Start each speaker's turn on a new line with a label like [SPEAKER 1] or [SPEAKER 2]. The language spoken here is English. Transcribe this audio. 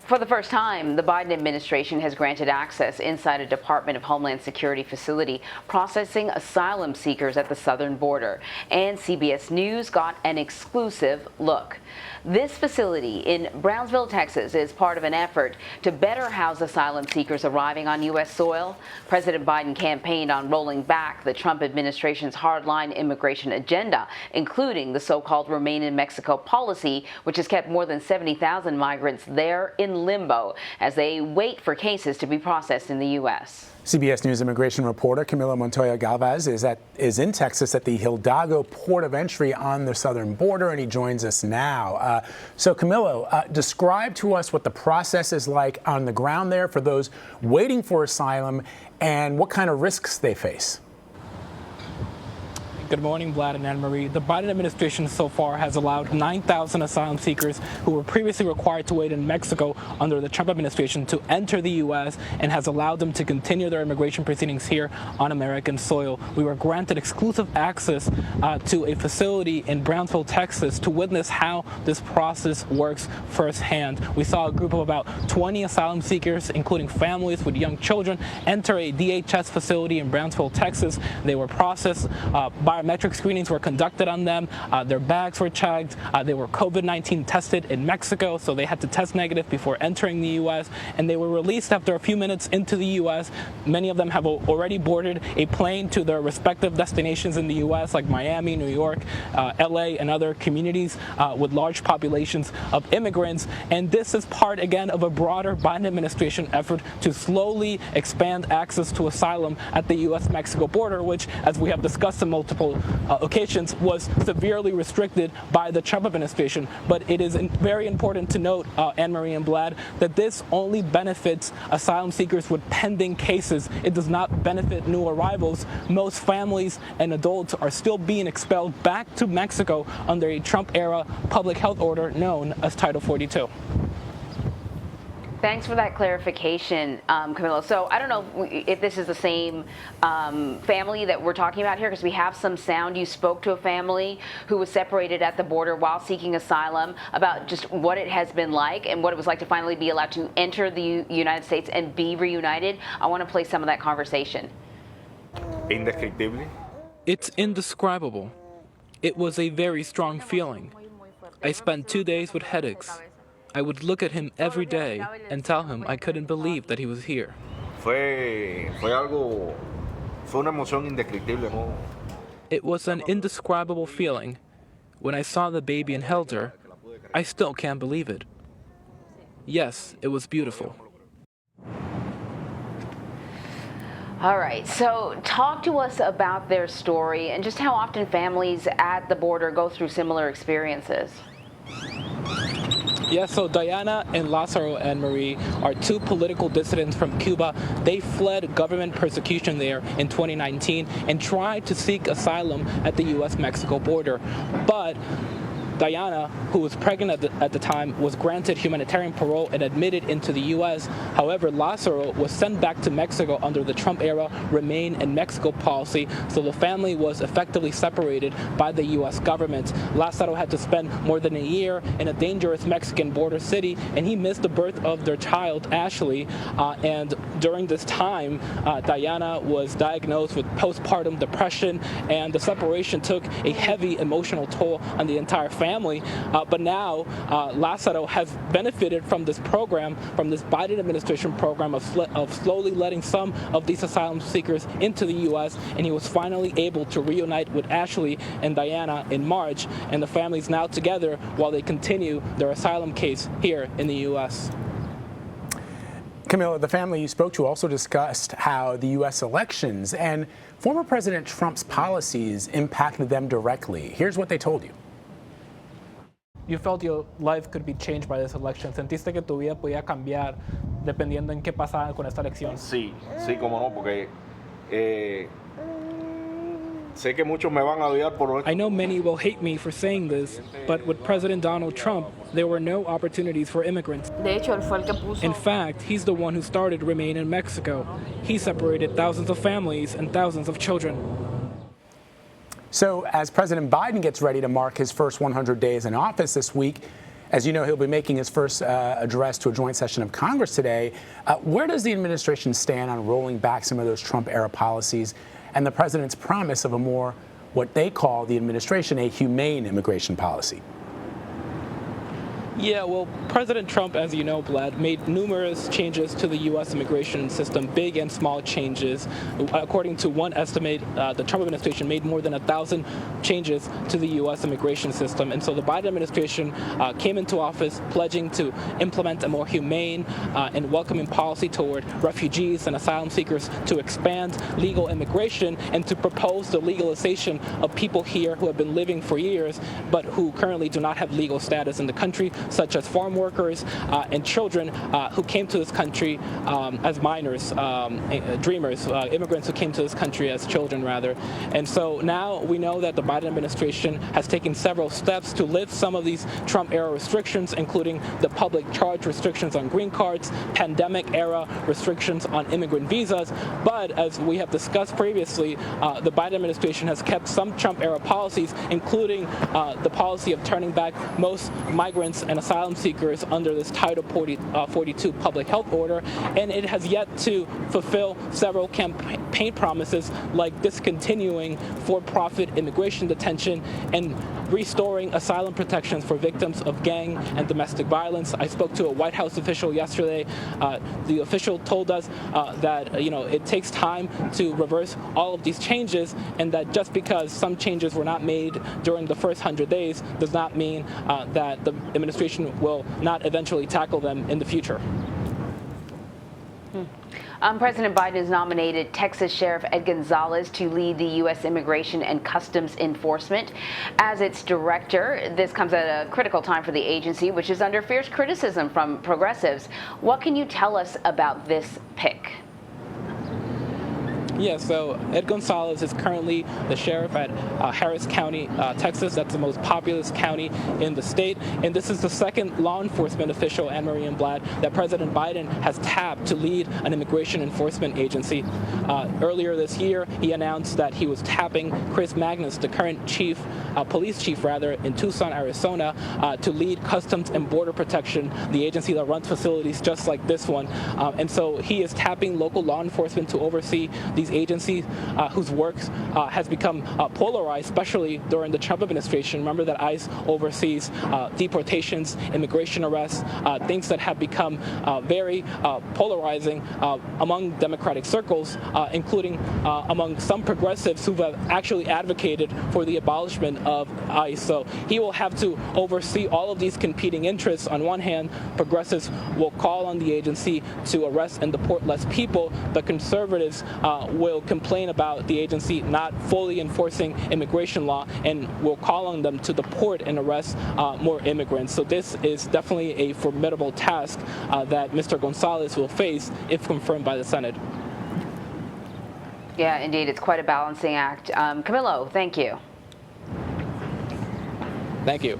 [SPEAKER 1] For the first time, the Biden administration has granted access inside a Department of Homeland Security facility processing asylum seekers at the southern border. And CBS News got an exclusive look. This facility in Brownsville, Texas, is part of an effort to better house asylum seekers arriving on U.S. soil. President Biden campaigned on rolling back the Trump administration's hardline immigration agenda, including the so-called Remain in Mexico policy, which has kept more than 70,000 migrants there in limbo as they wait for cases to be processed in the U.S.
[SPEAKER 2] CBS News immigration reporter Camilo Montoya-Galvez is in Texas at the Hidalgo port of entry on the southern border, and he joins us now. So Camilo, describe to us what the process is like on the ground there for those waiting for asylum and what kind of risks they face.
[SPEAKER 3] Good morning, Vlad and Anne-Marie. The Biden administration so far has allowed 9,000 asylum seekers who were previously required to wait in Mexico under the Trump administration to enter the U.S. and has allowed them to continue their immigration proceedings here on American soil. We were granted exclusive access to a facility in Brownsville, Texas, to witness how this process works firsthand. We saw a group of about 20 asylum seekers, including families with young children, enter a DHS facility in Brownsville, Texas. They were processed biometric screenings were conducted on them. Their bags were checked. They were COVID-19 tested in Mexico, so they had to test negative before entering the U.S., and they were released after a few minutes into the U.S. Many of them have already boarded a plane to their respective destinations in the U.S., like Miami, New York, L.A., and other communities with large populations of immigrants. And this is part, again, of a broader Biden administration effort to slowly expand access to asylum at the U.S.-Mexico border, which, as we have discussed in multiple occasions, was severely restricted by the Trump administration. But it is very important to note, Anne-Marie and Vlad, that this only benefits asylum seekers with pending cases. It does not benefit new arrivals. Most families and adults are still being expelled back to Mexico under a Trump-era public health order known as Title 42.
[SPEAKER 1] Thanks for that clarification, Camilo. So I don't know if this is the same family that we're talking about here, because we have some sound. You spoke to a family who was separated at the border while seeking asylum about just what it has been like and what it was like to finally be allowed to enter the United States and be reunited. I want to play some of that conversation.
[SPEAKER 4] Indescriptible.
[SPEAKER 3] It's indescribable. It was a very strong feeling. I spent 2 days with headaches. I would look at him every day and tell him I couldn't believe that he was here.
[SPEAKER 4] Fue una emoción indescriptible, ¿no?
[SPEAKER 3] It was an indescribable feeling. When I saw the baby and held her, I still can't believe it. Yes, it was beautiful.
[SPEAKER 1] All right, so talk to us about their story and just how often families at the border go through similar experiences.
[SPEAKER 3] Yes, so Diana and Lazaro Anne-Marie are two political dissidents from Cuba. They fled government persecution there in 2019 and tried to seek asylum at the U.S.-Mexico border. But Diana, who was pregnant at the time, was granted humanitarian parole and admitted into the U.S. However, Lazaro was sent back to Mexico under the Trump-era Remain in Mexico policy, so the family was effectively separated by the U.S. government. Lazaro had to spend more than a year in a dangerous Mexican border city, and he missed the birth of their child, Ashley. And during this time, Diana was diagnosed with postpartum depression, and the separation took a heavy emotional toll on the entire family. But now Lazaro has benefited from this program, from this Biden administration program of slowly letting some of these asylum seekers into the U.S., and he was finally able to reunite with Ashley and Diana in March, and the family's now together while they continue their asylum case here in the U.S.
[SPEAKER 2] Camilo, the family you spoke to also discussed how the U.S. elections and former President Trump's policies impacted them directly. Here's what they told you.
[SPEAKER 3] You felt your life could be changed by this election. ¿Sentiste que tu vida podía cambiar dependiendo en qué pasara con esta elección?
[SPEAKER 4] Sí, cómo no, porque sé que muchos me van a odiar por esto.
[SPEAKER 3] I know many will hate me for saying this, but with President Donald Trump, there were no opportunities for immigrants. In fact, he's the one who started Remain in Mexico. He separated thousands of families and thousands of children.
[SPEAKER 2] So as President Biden gets ready to mark his first 100 days in office this week, As you know, he'll be making his first address to a joint session of Congress today. Where does the administration stand on rolling back some of those Trump-era policies and the president's promise of a more, what they call the administration, a humane immigration policy?
[SPEAKER 3] Yeah, well, President Trump, as you know, Vlad, made numerous changes to the U.S. immigration system, big and small changes. According to one estimate, the Trump administration made more than 1,000 changes to the U.S. immigration system. And so the Biden administration came into office pledging to implement a more humane and welcoming policy toward refugees and asylum seekers, to expand legal immigration, and to propose the legalization of people here who have been living for years but who currently do not have legal status in the country, such as farm workers and children who came to this country as minors, dreamers, immigrants who came to this country as children, rather. And so now we know that the Biden administration has taken several steps to lift some of these Trump-era restrictions, including the public charge restrictions on green cards, pandemic-era restrictions on immigrant visas. But as we have discussed previously, the Biden administration has kept some Trump-era policies, including the policy of turning back most migrants and asylum seekers under this Title 42 public health order, and it has yet to fulfill several campaign promises, like discontinuing for-profit immigration detention and restoring asylum protections for victims of gang and domestic violence. I spoke to a White House official yesterday. The official told us that it takes time to reverse all of these changes, and that just because some changes were not made during the first 100 days does not mean that the administration will not eventually tackle them in the future.
[SPEAKER 1] President Biden has nominated Texas Sheriff Ed Gonzalez to lead the U.S. Immigration and Customs Enforcement as its director. This comes at a critical time for the agency, which is under fierce criticism from progressives. What can you tell us about this pick?
[SPEAKER 3] Yeah, so Ed Gonzalez is currently the sheriff at Harris County, Texas. That's the most populous county in the state. And this is the second law enforcement official, Anne-Marie and Vlad, that President Biden has tapped to lead an immigration enforcement agency. Earlier this year, he announced that he was tapping Chris Magnus, the current police chief in Tucson, Arizona, to lead Customs and Border Protection, the agency that runs facilities just like this one. And so he is tapping local law enforcement to oversee these agencies whose work has become polarized, especially during the Trump administration. Remember that ICE oversees deportations, immigration arrests, things that have become very polarizing among Democratic circles, including among some progressives who have actually advocated for the abolishment of ICE. So he will have to oversee all of these competing interests. On one hand, progressives will call on the agency to arrest and deport less people, but conservatives will complain about the agency not fully enforcing immigration law and will call on them to deport and arrest more immigrants. So this is definitely a formidable task that Mr. Gonzalez will face if confirmed by the Senate.
[SPEAKER 1] Yeah, indeed, it's quite a balancing act. Camilo, thank you.
[SPEAKER 3] Thank you.